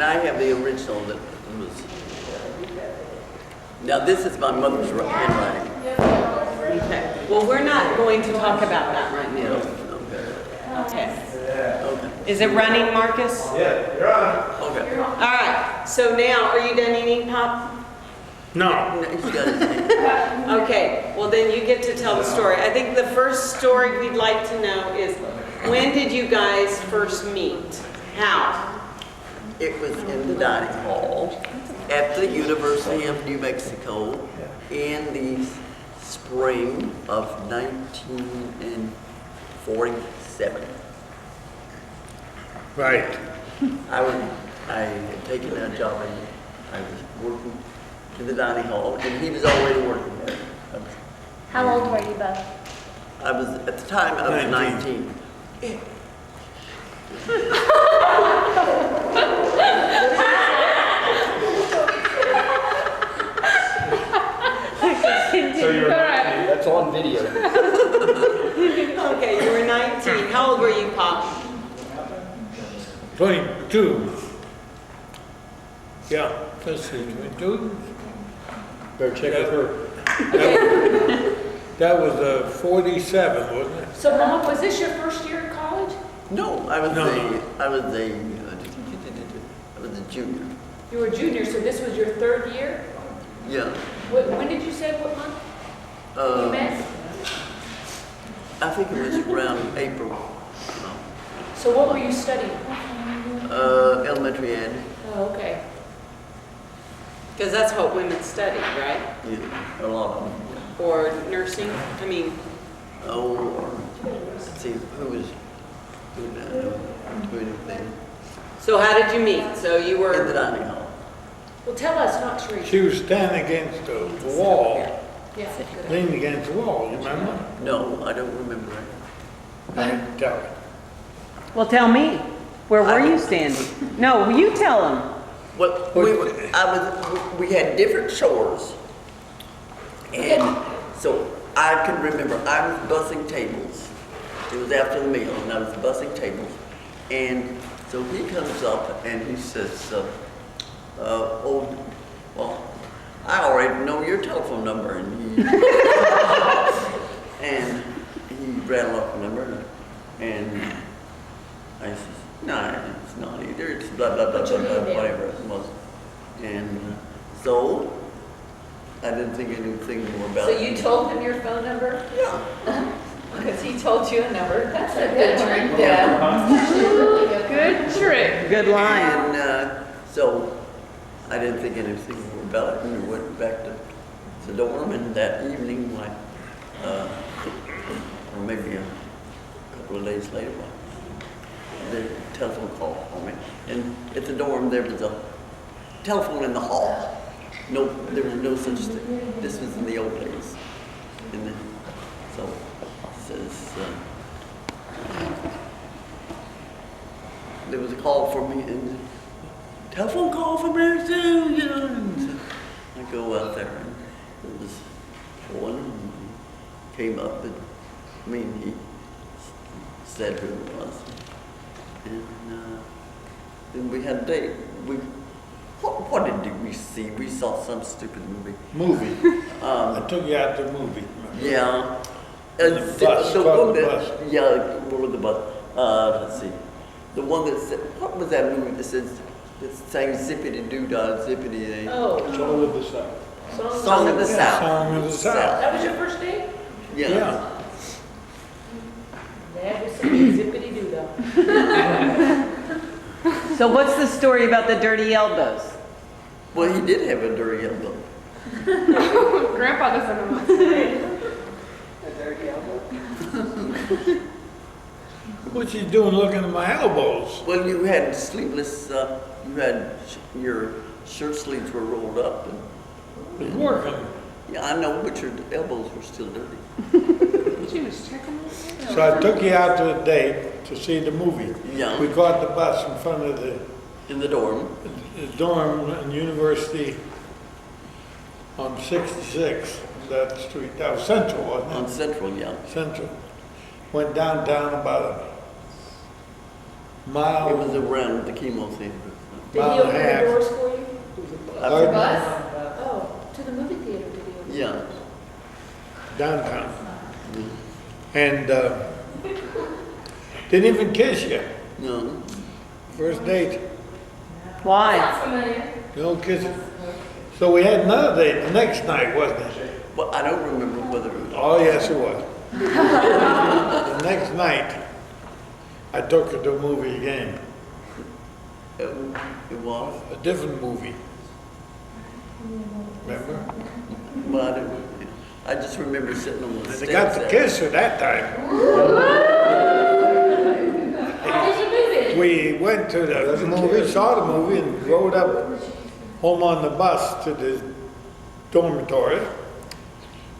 I have the original that was. Now this is my mother's handwriting. Okay. Well, we're not going to talk about that right now. Okay. Okay. Is it running, Marcus? Yeah, you're on. Okay. All right. So now, are you done eating, Pop? No. No, he's got his name. Okay. Well, then you get to tell the story. I think the first story we'd like to know is, when did you guys first meet? How? It was in the dining hall at the University of New Mexico in the spring of 1947. Right. I had taken that job and I was working in the dining hall and he was already working there. How old were you both? I was, at the time, I was 19. So you're that's on video. Okay, you were 19. How old were you, Pop? 22. Yeah, let's see, 22. Better check with her. That was 47, wasn't it? So, Mom, was this your first year in college? No, I was No. I was a junior. You were a junior, so this was your third year? Yeah. When did you say what month you met? I think it was around April. So what were you studying? Elementary ed. Oh, okay. Because that's what women study, right? Yeah, a lot of them. Or nursing? I mean, Let's see, who was doing anything so how did you meet? So you in the were, dining hall. Well, tell us, not Teresa. She was standing against the wall, Yeah. leaning against the wall, you remember? No, I don't remember it. I didn't tell her. well, tell me. Where were you standing? No, you tell them. Well, we had different chores. And so I can remember, I was bussing tables. It was after the meal, and I was bussing tables. And so he comes up and he says, well, I already know your telephone number. And he, and he rattled off the number. And I says, no, it's not either. It's blah, blah, blah, blah, blah, whatever it was. And so I didn't think anything more about So it. you told him your phone number? Yeah. Because he told you a number. That's a good trick. Yeah. Good trick. Good line. And so I didn't think anything more about it. And we went back to the dorm, and that evening, or maybe a couple of days later, the telephone call for me. And at the dorm, there was a telephone in the hall. No, there was no such thing. This was in the old days. And then, so it says, there was a call for me, and telephone call from Mary Sue, you know. And I go out there, and it was Owen. And he came up, and he said who it was. And then we had a date. What did we see? We saw some stupid movie. I took you out to the movie. Yeah. The bus, the caught one the that, bus. yeah, one with the bus. Let's see. The one that said, what was that movie that says, that sang zippity doo dah, zippity. Oh, Song of the South. Song of the South. Song of the South. that was your first date? Yeah. Yeah. That was some zippity doo dah. So what's the story about the dirty elbows? Well, he did have a dirty elbow. Grandpa doesn't know what to say. What you doing looking at my elbows? Well, you had sleeveless, you had, your shirt sleeves were rolled up. And, It's working. yeah, I know, but your elbows were still dirty. She was checking us. So I took you out to a date to see the movie. Yeah. We caught the bus in front of the In the dorm. dorm in University on 66, that street. That was Central, wasn't it? On Central, yeah. Central. Went downtown about a mile. It was around the chemo center. Did he Mile and a open the half. doors for you? Pardon? Bus? Oh, to the movie theater, did he open? Yeah. Downtown. And didn't even kiss you. No. First date, Why? Sounds familiar. no kissing. So we had another date the next night, wasn't it? Well, I don't remember whether it was. Oh, yes, it was. The next night, I took her to a movie again, It was. a different movie. Remember? Well, I just remember sitting on the And steps. I got to there. kiss her that time. How was the movie? We went to the movie, saw the movie, and rode up home on the bus to the dormitory.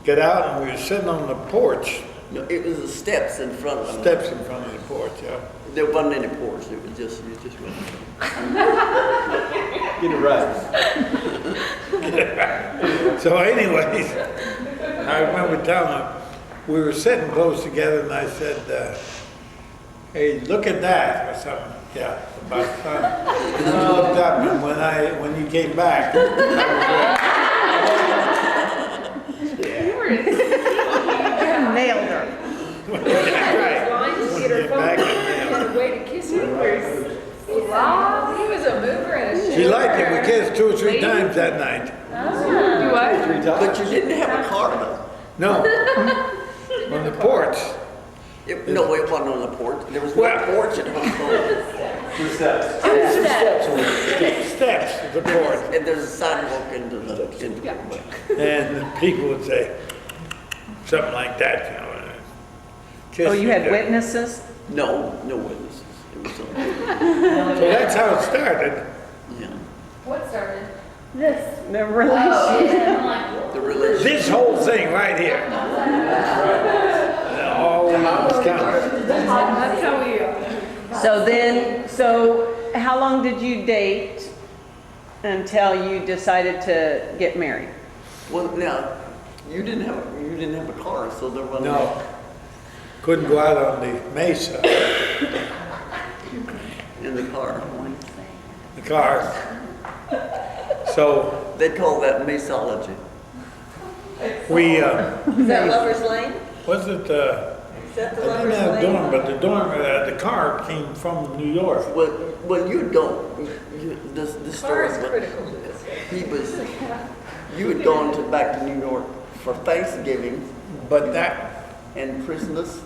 Get out, and we were sitting on the porch, No, it was the steps in front of steps in front of the porch, yeah. There wasn't any porch. It was just, you just went. Get it right. So anyways, I remember telling her, we were sitting close together, and I said, hey, look at that, or something. Yeah, about time. And I looked up, and when you came back, Nailed her. right. Lying to get her Get phone, back in and there. a way to kiss her. Wow, he was a mover and a shaker. She liked it. We kissed 2 or 3 times that night. Do what? 3 times. But you didn't have a car though. No, on the porch. No, it wasn't on the porch. There was no Well- porch at home. 2 steps. Steps of the porch. And there's a sidewalk into the. And people would say something like that, you know. Kiss Oh, you had there. witnesses? No, no witnesses. It was on. So that's how it started. Yeah. What started? This. The Oh, relationship. yeah, I'm like, The religion. This whole thing right here. All these counts. That's how we. So how long did you date until you decided to get married? Well, now, you didn't have a car, so there wasn't. No, couldn't go out on the mesa, In the car. the car. So They call that mesology. we, is that Lover's Lane? was it, Is that I the didn't Lover's have a Lane? dorm, but the car came from New York. Well, you don't. This Car story. is but critical to this. You had gone back to New York for Thanksgiving But that, and Christmas,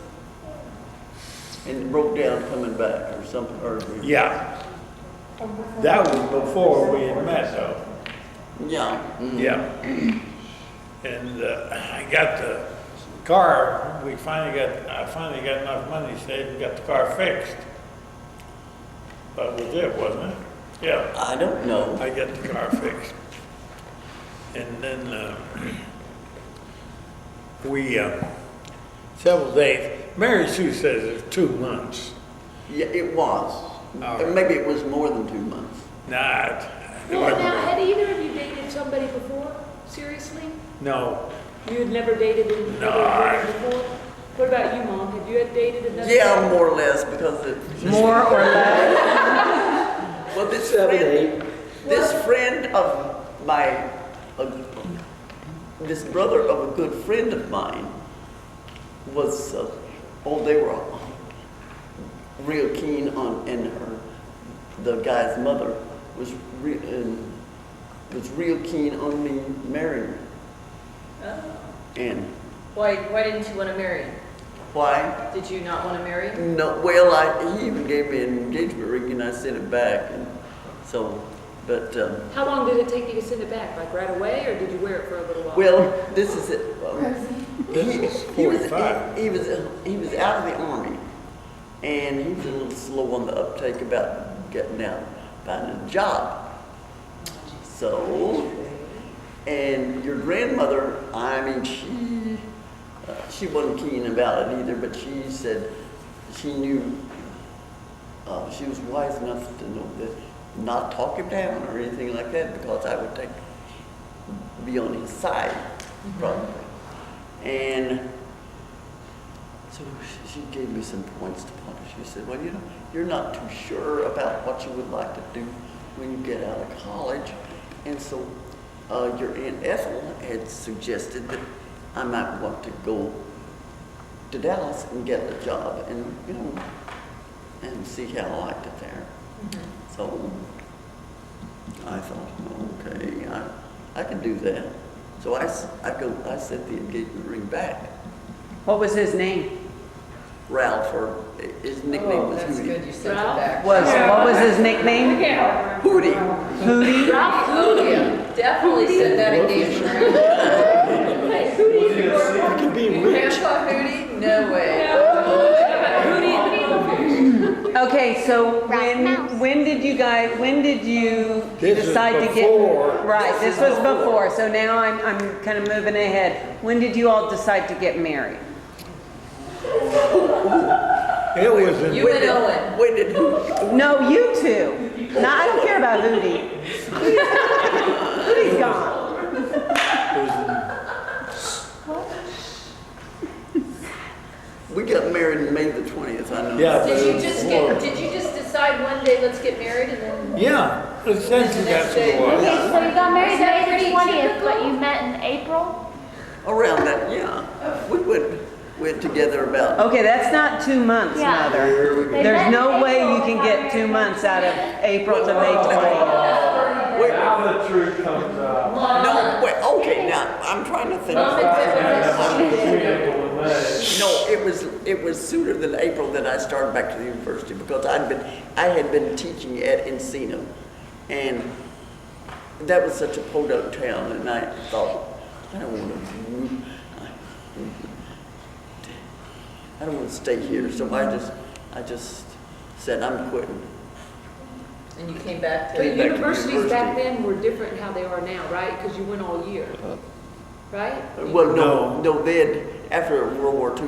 and broke down coming back or something. Or yeah, that was before we had met though. yeah. Mhm. Yeah. And I got the car, I finally got enough money saved and got the car fixed. That was it, wasn't it? Yeah, I don't know. I got the car fixed. And then we, several days, Mary Sue says it's 2 months. Yeah, it was. right. Maybe it was more than 2 months. Nah, it Well, wasn't now, had really. either of you dated somebody before? Seriously? No, You had never dated another woman before? What about you, Mom? Have you had dated another? Yeah, more or less, because it. More or less? Well, this 7, friend, 8. this friend of my, this brother of a good friend of mine was, they were real keen on, and the guy's mother was real keen on me marrying her. Oh. And Why didn't you want to marry him? why? Did you not want to marry him? No, well, he even gave me an engagement ring and I sent it back, and so, but, How long did it take you to send it back? Like right away, or did you wear it for a little while? well, this is it. He was 45. he was out of the army, and he was a little slow on the uptake about getting out, finding a job. So, and your grandmother, I mean, she wasn't keen about it either, but she said she knew, she was wise enough to know that not talk him down or anything like that, because I would be on his side, probably. And so she gave me some points to ponder. She said, well, you know, you're not too sure about what you would like to do when you get out of college. And so your Aunt Ethel had suggested that I might want to go to Dallas and get a job and, you know, and see how I liked it there. So I thought, okay, I can do that. So I sent the engagement ring back. What was his name? Ralph, or his nickname Oh, was that's Hootie. good, you sent it Ralph? back. What was his nickname? Hootie. Hootie? Oh, yeah, definitely sent that engagement ring. I can be rich. Grandpa Hootie? No way. Okay, so when did you This is decide to get? before. Right, this was before, so now I'm kind of moving ahead. When did you all decide to get married? It was in, You and Owen. When did Hootie? No, you two. No, I don't care about Hootie. Hootie's gone. We got married in May the 20th, I know. Yeah. Did you just decide one day, let's get married, and then? yeah, essentially that's what it was. Okay, so you got married Is that May pretty the 20th, typical? but you met in April? Around that, yeah. We went together about, Okay, that's not 2 months, Yeah. Mother. They There's met no in way April you can and get got 2 married months in out of April to May 20th. wait, Now the truth comes out. no, wait, okay, now, I'm trying to think. Mom and Dad Between April and May. No, it was sooner than April that I started back to the university because I had been teaching at Encino, and that was such a podunk town, and I thought, I don't want to stay here, so I just said, I'm quitting. And you came back But to, back to universities back university. then were different than how they are now, right? Because you went all year, right? Well, No. no, then, after World War II,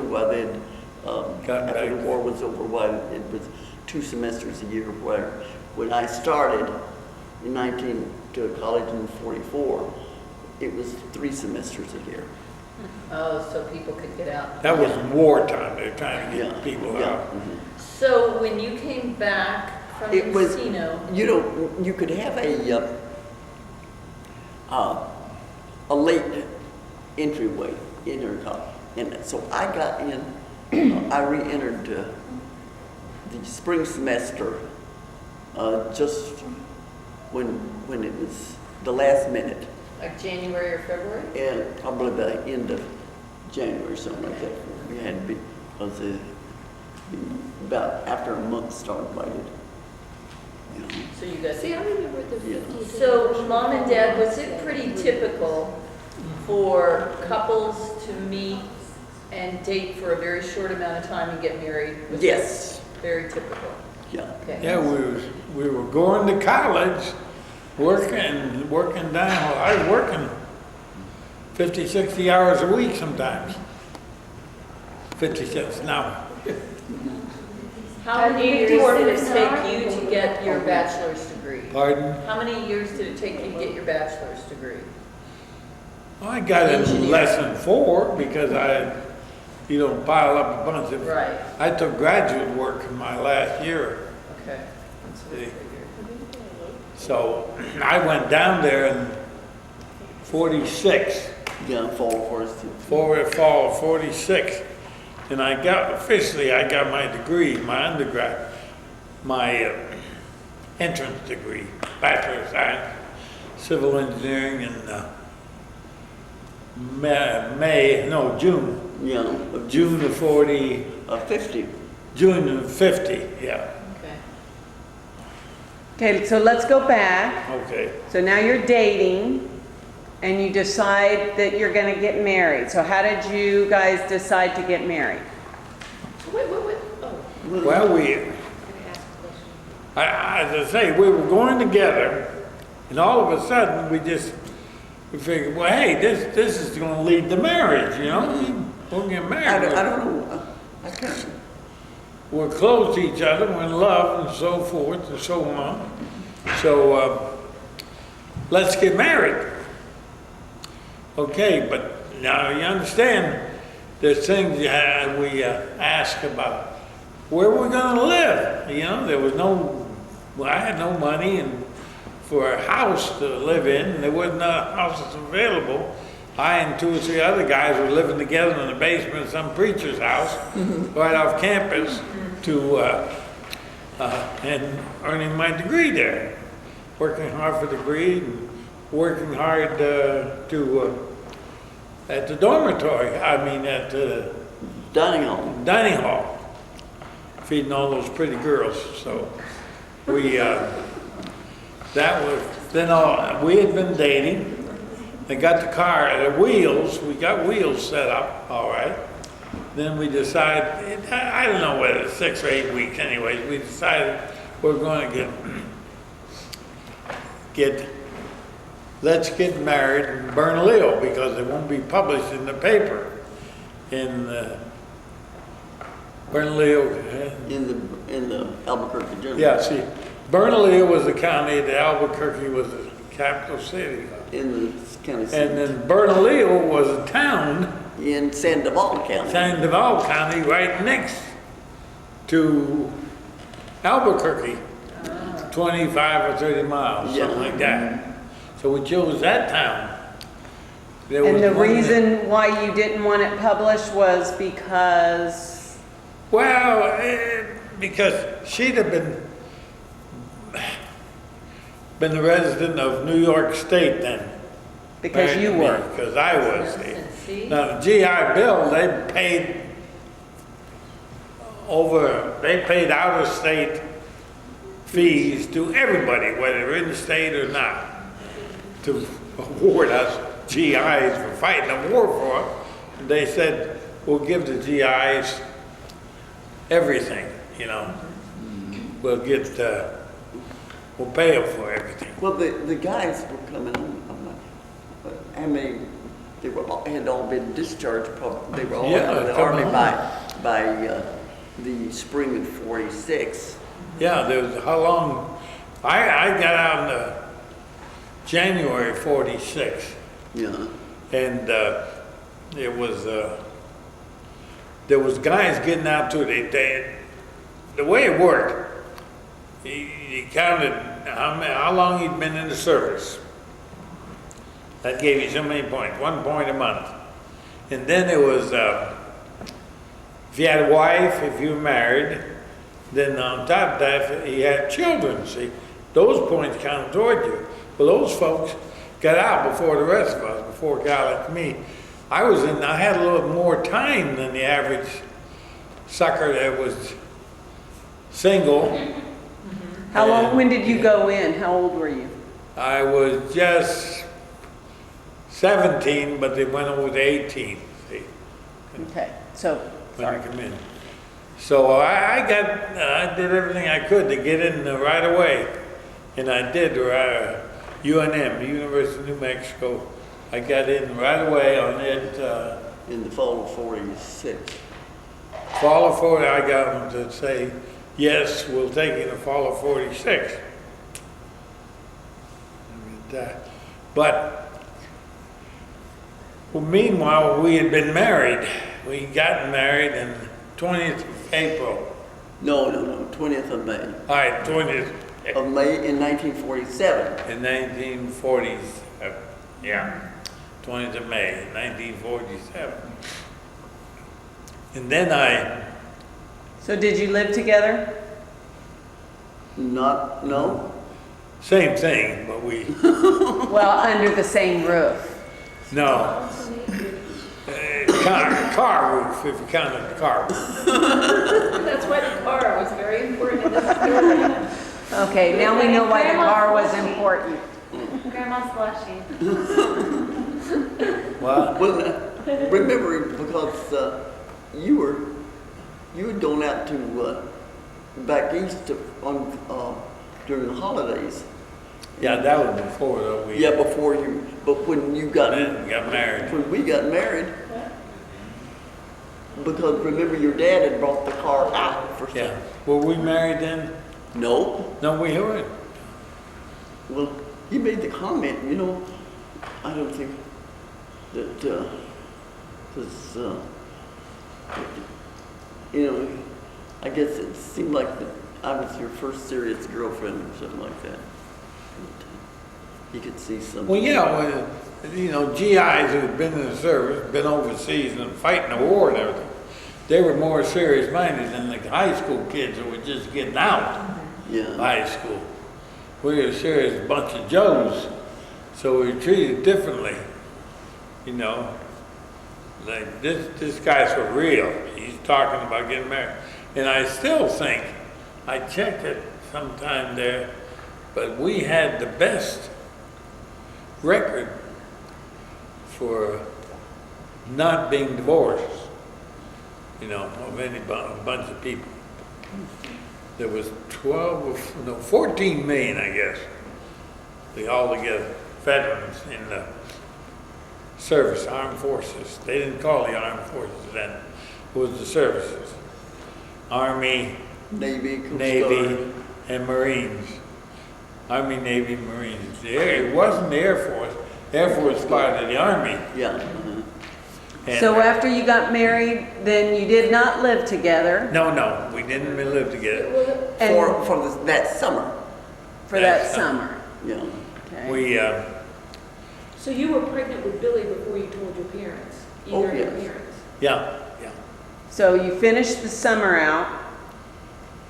Got after the back. war was over, it was 2 semesters a year, where when I started to college in 44, it was 3 semesters a year. oh, so people could get out. That was wartime, they were trying to Yeah, get people yeah, out. mhm. So when you came back from It was, Encino, you know, you could have a late entryway in your college. And so I got in, I re-entered the spring semester just when it was the last minute, like January or February? and probably by the end of January, something like that. We had to be, because about after a month started waited. You know. So you got. See, I remember the Yeah. 50th. So, Mom and Dad, was it pretty typical for couples to meet and date for a very short amount of time and get married? Was that Yes, very typical? yeah. Okay. Yeah, we were going to college, working down, I was working 50, 60 hours a week sometimes. 50 cents an hour. How many years did it take you to get your bachelor's degree? Pardon? How many years did it take you to get your bachelor's degree? Well, I got it in Engineer. less than 4 because you don't pile up a bunch of. Right. I took graduate work in my last year. Okay. That's what I figured. So I went down there in 46, Yeah, fall forest. fall of 46. And I got my degree, my undergrad, my entrance degree, Bachelor of Science, Civil Engineering in June. Yeah, of June of 40, 50. June of 50, yeah, Okay. Okay, so let's go back. okay. So now you're dating and you decide that you're going to get married. So how did you guys decide to get married? Wait. Oh, Well, I can ask a question. as I say, we were going together, and all of a sudden, we figured, well, hey, this is going to lead to marriage, you know? We'll get I married. don't know. I can't. We're close to each other, we're in love, and so forth and so on. So, let's get married. Okay, but now you understand, there's things we ask about. Where we're going to live, you know? There was I had no money, and for a house to live in, and there wasn't houses available. I and 2 or 3 other guys were living together in the basement of some preacher's house right off campus and earning my degree there. Working hard for the degree and working hard at the dormitory, at the Dining hall. feeding all those pretty girls. So we, we had been dating. They got the car, the wheels, we got wheels set up, all right. Then we decided, I don't know whether it's 6 or 8 weeks anyways, we decided we're going to let's get married in Bernalillo because it won't be published in the paper in Bernalillo. In the Albuquerque Journal. Yeah, see, Bernalillo was the county, the Albuquerque was the capital city. In the county seat. And then Bernalillo was a town In Sandoval County. Sandoval County, right next to Albuquerque, 25 or 30 miles, Yeah. something like that. So we chose that town. There And was the one that- reason why you didn't want it published was because, Well, because she'd have been the resident of New York State then. because you were. Because I was. See? Now, the GI Bill, they paid out-of-state fees to everybody, whether in the state or not, to award us GIs for fighting a war for them. And they said, we'll give the GIs everything, We'll pay them for everything. Well, the guys were coming on, how many, had all been discharged, probably, they were all Yeah, out of the come army on. by the spring of '46. Yeah, there was, how long, I got out in January '46, Yeah. and it was, there was guys getting out to it. The way it worked, he counted how long he'd been in the service. That gave you so many points, 1 point a month. And then it was, if you had a wife, if you were married, then on top of that, if you had children, see, those points counted toward you. Well, those folks got out before the rest of us, before a guy like me. I had a little more time than the average sucker that was single. When did you go in? How old were you? I was just 17, but they went over to 18, see, Okay, so, when sorry. I come in. So I did everything I could to get in right away. And I did, UNM, the University of New Mexico. I got in right away on it. In the fall of '46. Fall of 40, I got them to say, yes, we'll take you in the fall of '46. But meanwhile, we had been married. We got married in 20th of April. No, 20th of May. All right, 20th Of May in 1947. in 1940s. Yeah, 20th of May, 1947. And then So did you live together? No? same thing, but we, Well, under the same roof. no. Car roof, if you counted the car roof. That's why the car was very important in this story. Okay, now we know why the car was important. Grandma's blushing. Well, Well, remember, because you had gone out to back east during the holidays. yeah, that was before though. We Yeah, before you, but when you got married. when we got married, because remember your dad had brought the car out for Yeah. Were we married then? No, No, we weren't. well, he made the comment, I don't think that, because, I guess it seemed like that I was your first serious girlfriend or something like that. You could see some. Well, yeah, well, you know, GIs who'd been in the service, been overseas and fighting the war and everything, they were more serious minded than the high school kids who were just getting out of Yeah, high school. We were a serious bunch of Joes, so we were treated differently, you know. Like this guy's for real. He's talking about getting married. And I still think, I checked it sometime there, but we had the best record for not being divorced, you know, of any bunch of people. There was 14 million, I guess, all together, veterans in the service, armed forces. They didn't call the armed forces then. It was the services. Army, Navy, Coast Navy, Guard. and Marines. Army, Navy, Marines. It wasn't the Air Force. Air Force part of the Army. Yeah. And So after you got married, then you did not live together no, we didn't live together. and For that summer, for that summer. yeah. Okay. We, So you were pregnant with Billy before you told your parents? Oh, Either of your yes. parents? yeah. So you finished the summer out,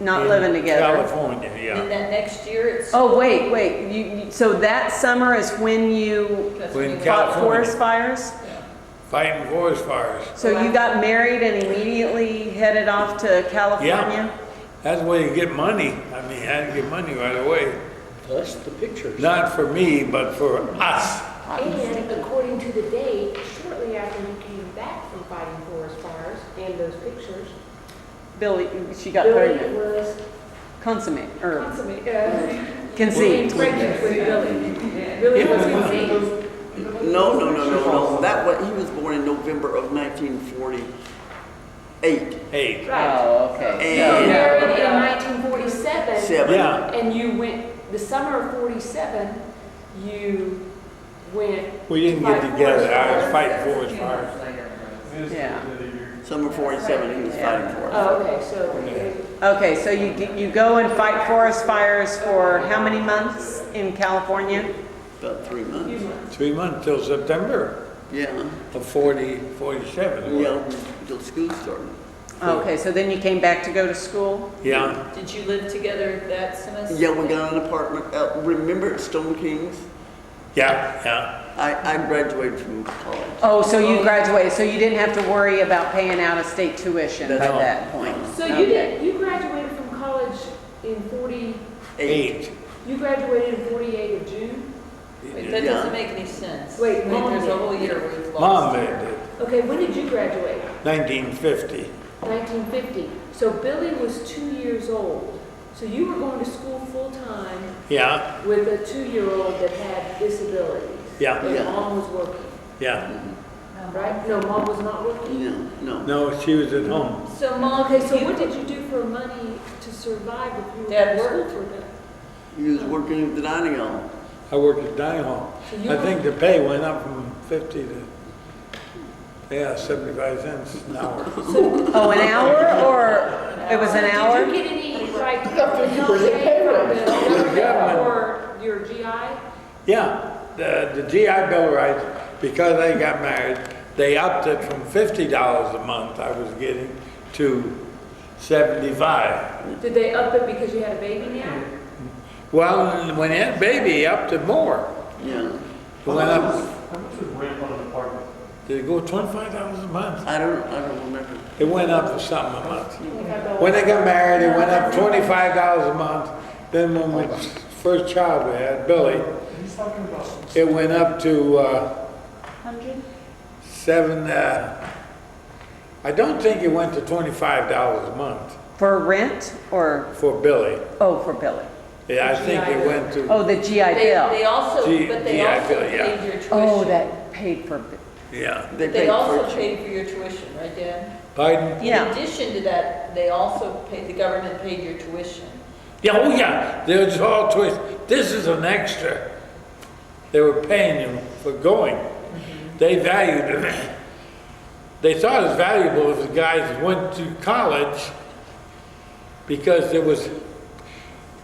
not In living together. California, And yeah. that next year, it's. Oh, wait, so that summer is when you that's When when you- Cal- fought forest fires? Yeah. Fighting forest fires. So you got married and immediately headed off to California? That's where you get money. I mean, you had to get money right away. Plus the pictures. Not for me, but for us. And according to the date, shortly after you came back from fighting forest fires and those pictures, Billy, she got Billy pregnant, was consummate, or consummate, conceived. pregnant with Billy. Billy was conceived. No. That was, he was born in November of 1948. Hey, Right. Oh, okay. You were And married in 1947, seven. yeah, and you went, the summer of 47, you went. we didn't get together. I was fighting forest fires. Yeah. Summer 47, he was fighting for us. Oh, okay, so Okay, so you go and fight forest fires for how many months in California? About 3 months. 3 months till September Yeah, of 47. yeah, until school started. Okay, so then you came back to go to school? Yeah, Did you live together that semester? Yeah, we got an apartment, remember at Stone Kings? yeah. I graduated from college. Oh, so you graduated, so you didn't have to worry about paying out of state tuition at That's- that point? So Okay. you graduated from college in 40, 8. you graduated in 48 of June? Wait, that Yeah. doesn't make any sense. Wait, Mom There's a did. whole year we've lost. Mom did, Okay, when did you graduate? 1950. 1950. So Billy was 2 years old. So you were going to school full-time Yeah, with a 2-year-old that had disabilities. yeah, And Yeah. Mom was working, yeah. right? No, Mom was not working? No. No, she was at home. So Mom, Okay, so what did you do for money to survive if you were Dad in school worked. for that? He was working at the dining hall. I worked at dining hall. So you I were- think the pay went up from 50 to, 75 cents an hour. Oh, an hour, or it was an hour? Did you get any, like, help pay from the government. government or your GI? Yeah, the GI Bill of Rights, because I got married, they upped it from $50 a month I was getting to 75. Did they up it because you had a baby now? Well, when you had a baby, he upped it more. Yeah. It went up, How much was rent on an apartment? did it go $25 a month? I don't remember. It went up for something a month. When they got married, it went up $25 a month. Then when we first child we had, Billy, He's talking about. it went up to 100? 7, I don't think it went to $25 a month For rent, or, for Billy. oh, for Billy? Yeah, I think it went to, Oh, the GI They Bill? also, G- but they GI also Bill, yeah. paid your tuition. Oh, that paid for, yeah. They They paid also for paid for your tuition, right, Dad? Pardon? In Yeah. addition to that, they also paid, the government paid your tuition. Yeah, oh yeah, there's all twist. This is an extra. They were paying you for going. They valued it. They thought it was valuable if the guys went to college because there was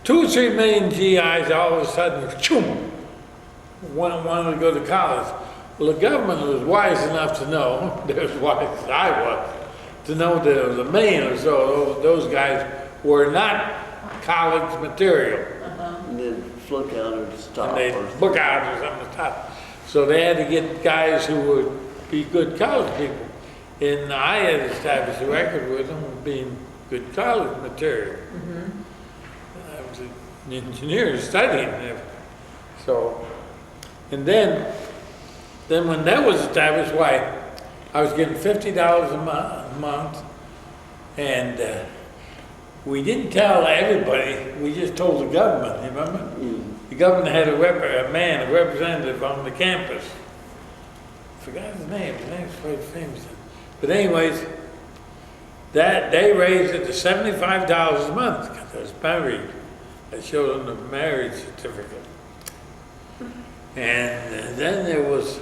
2 or 3 million GIs all of a sudden, choom, wanted to go to college. Well, the government was wise enough to know, they're as wise as I was, to know that there was 1 million or so of those guys were not college material. And then flunk out or stop. And they or- book out or something to stop. So they had to get guys who would be good college people. And I had established a record with them of being good college material. I was an engineer studying there. So, and then when that was established, why, I was getting $50 a month, and we didn't tell everybody, we just told the government, you remember? The government had a representative on the campus. I forgot his name was quite famous. But anyways, that they raised it to $75 a month because I was married. I showed them the marriage certificate. And then there was,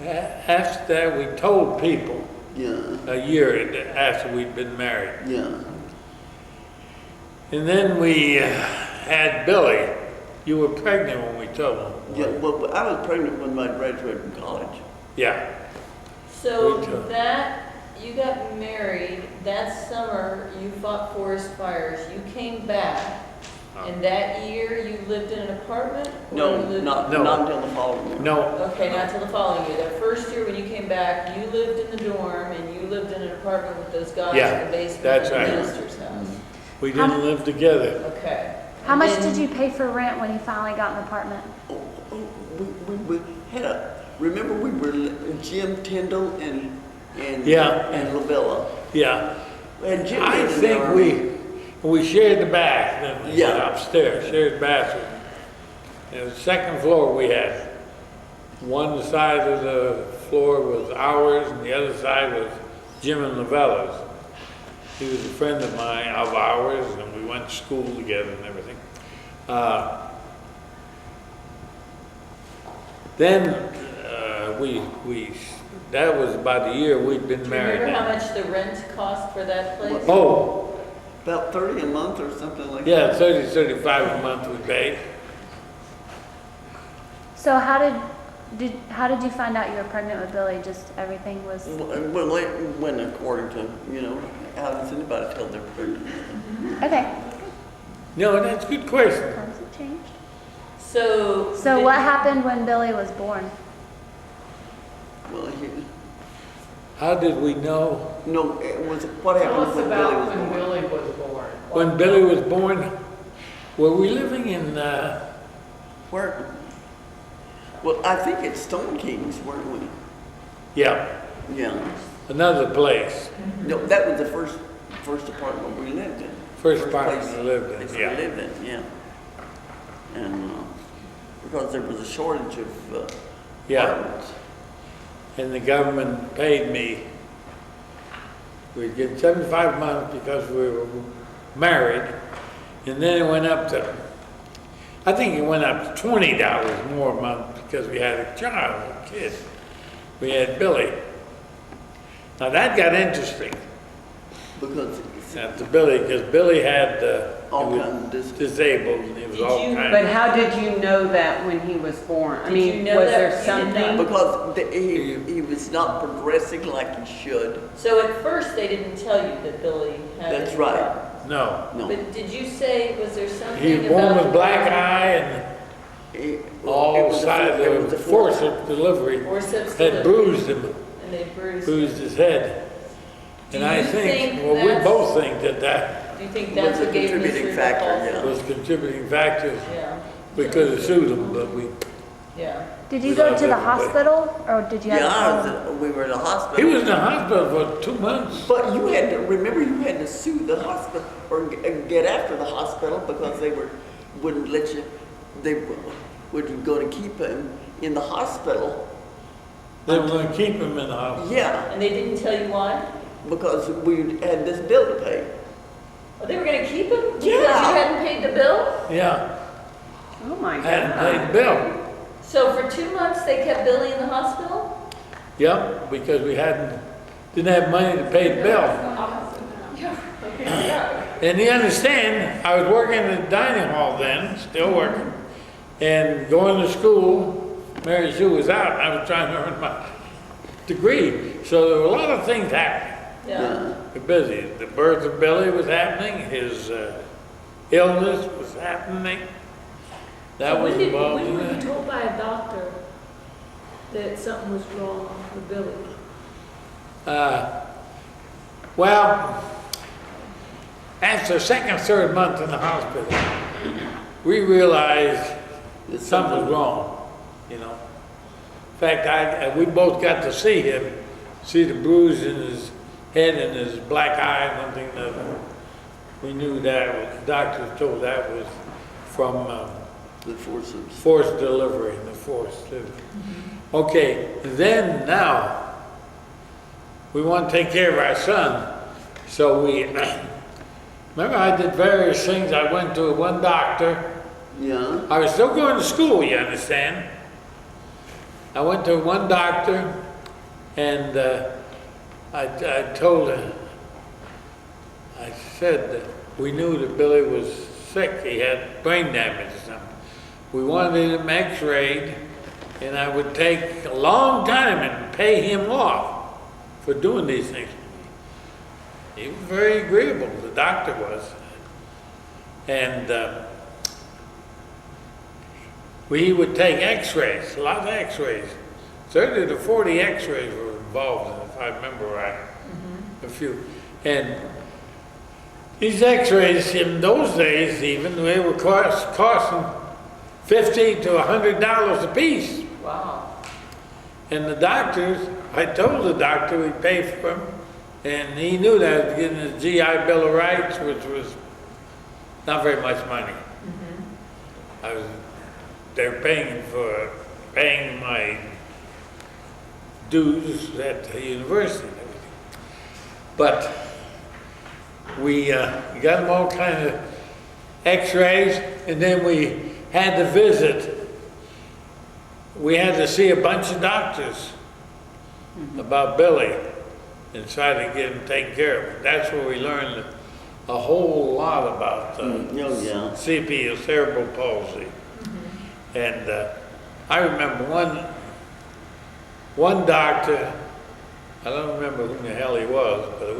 after that we told people Yeah, a year after we'd been married. yeah. And then we had Billy. You were pregnant when we told him. Yeah, well, I was pregnant when I graduated from college. Yeah. So Me too. that, you got married, that summer you fought forest fires, you came back, and that year you lived in an apartment? Or No, you lived- not No. until the following year. No, Okay, not till the following year. That first year when you came back, you lived in the dorm and you lived in an apartment with those guys Yeah, in the basement that's of the right. minister's house. we didn't live together. Okay. How And much then- did you pay for rent when you finally got an apartment? We had remember we were Jim Tyndall and Yeah. and Lavella. Yeah. And Jim I lived in think there. we shared the bath, then we Yeah. went upstairs, shared the bathroom. And the second floor we had, one side of the floor was ours and the other side was Jim and Lavella's. He was a friend of mine, of ours, and we went to school together and everything. Then that was about the year we'd been Do you married. remember how then. much the rent cost for that place? Oh, About 30 a month or something like yeah, that. 35 a month we paid. So how did you find out you were pregnant with Billy? Just everything was. Well, it went according to, how does anybody tell they're pregnant? Okay. No, that's a good question. Times have changed. So. So did- what happened when Billy was born? Well, How did we know? no, it was, what Tell happened us when Billy about was when born? Billy was born. When Billy was born, were we living in, Where? Well, I think it's Stone Kings, weren't we? yeah, Yeah. another place. No, that was the first apartment we lived in. First apartment place we lived in, place yeah. We lived in, yeah. And, because there was a shortage of Yeah. apartments. And the government paid me, we'd get 75 a month because we were married. And then it went up to, I think it went up to $20 more a month because we had a child, a kid. We had Billy. Now that got interesting Because after Billy, because Billy had, all he was kinds of dis- disabled and he was Did all you- kinds But of. how did you know that when he was born? I Did mean, you know was that? there You did something? not. because he was not progressing like he should. So at first, they didn't tell you that Billy had. That's any right. problem. No. No. But did you say, was there something He about? born with the black eye and It all was a sides it of was the a force of delivery Forceps had delivery. bruised him, And they bruised. bruised his head. Do And I you think, think well, we that's- both think that Do you think Was that's a what gave him the contributing cerebral factor, palsy? was contributing factors. Yeah, We could have sued him, but we, yeah. Did you We go love to the everybody. hospital or did you have Yeah, we were in the hospital. he was in the hospital for 2 months. But you had to, remember you had to sue the hospital or get after the hospital because they wouldn't let you, they would go to keep him in the hospital. They were gonna keep him in the hospital. Yeah, And they didn't tell you why? because we had this bill to pay. Oh, they were gonna keep him? Because Yeah. you hadn't paid the bill? Yeah, Oh, my hadn't God. paid the bill. So for 2 months, they kept Billy in the hospital? Yep, because we didn't have money to pay the bill. Yeah. And you understand, I was working in the dining hall then, still working, and going to school, Mary Sue was out, and I was trying to earn my degree. So there were a lot of things happening. Yeah. We're busy. The birth of Billy was happening, his illness was happening. That was involved When in were you that. told by a doctor that something was wrong with Billy? Well, after the second, third month in the hospital, we realized It's something was wrong, you know. In fact, we both got to see him, see the bruise in his head and his black eye and one thing and another. We knew that, the doctor told that was from The forces. forced delivery, Okay, then now, we want to take care of our son. So we, remember I did various things. I went to one doctor. Yeah. I was still going to school, you understand? I went to one doctor and I told her, I said that we knew that Billy was sick. He had brain damage or something. We wanted him x-rayed, and I would take a long time and pay him off for doing these things to me. He was very agreeable, the doctor was. And we would take x-rays, a lot of x-rays. 30 to 40 x-rays were involved in it, if I remember right. A few. And these x-rays, in those days even, they were costing $50 to $100 a piece. Wow. And the doctors, I told the doctor we'd pay for them, and he knew that I was getting his GI Bill of Rights, which was not very much money. They were paying my dues at the university and everything. But we got them all kind of x-rays, and then we had to visit. We had to see a bunch of doctors about Billy and try to get him taken care of. That's where we learned a whole lot about CP, cerebral palsy. And I remember one doctor, I don't remember who the hell he was, but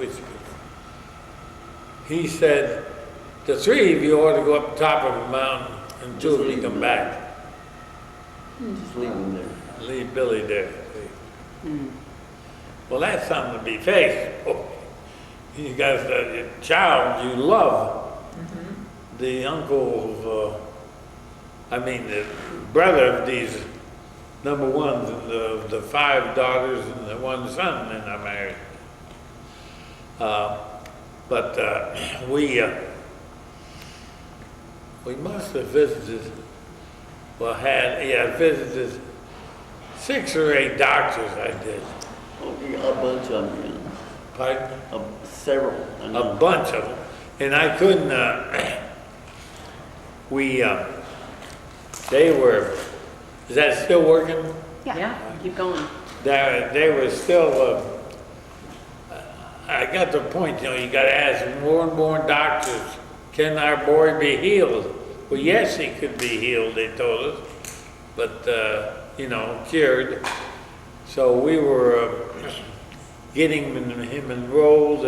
he said, the three of you ought to go up the top of a mountain until we come back. Just leave him there. Leave Billy there. Well, that's something to be faced. You got a child you love, the uncle of, the brother of these number ones, the 5 daughters and the 1 son, and I married. We must have visited, visited 6 or 8 doctors I did. Oh, yeah, a bunch of them. Pardon? Several. I know. A bunch of them. And I couldn't, they were, is that still working? Yeah, keep going. They were still, I got the point, you gotta ask more and more doctors, can our boy be healed? Well, yes, he could be healed, they told us, but, cured. So we were getting him enrolled,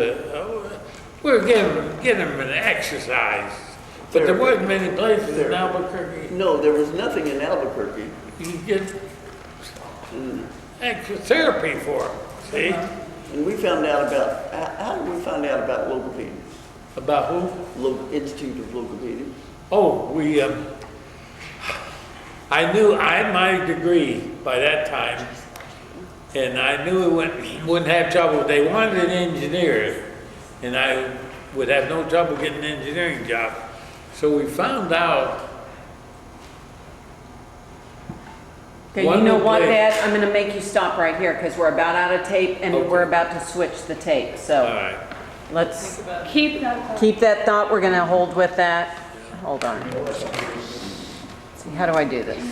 we were getting him an exercise, but there wasn't many places in Albuquerque. No, there was nothing in Albuquerque. You could get extra therapy for him, see? And we found out about, how did we find out about logopedy? About who? Institute of Logopedy. Oh, I knew I had my degree by that time, and I knew we wouldn't have trouble. They wanted engineers, and I would have no trouble getting an engineering job. So we found out. Okay, you know what, Dad? I'm gonna make you stop right here because we're about out of tape and Okay. we're about to switch the tape. All So right. let's Keep that. keep that thought. We're gonna hold with that. Hold on. See, how do I do this?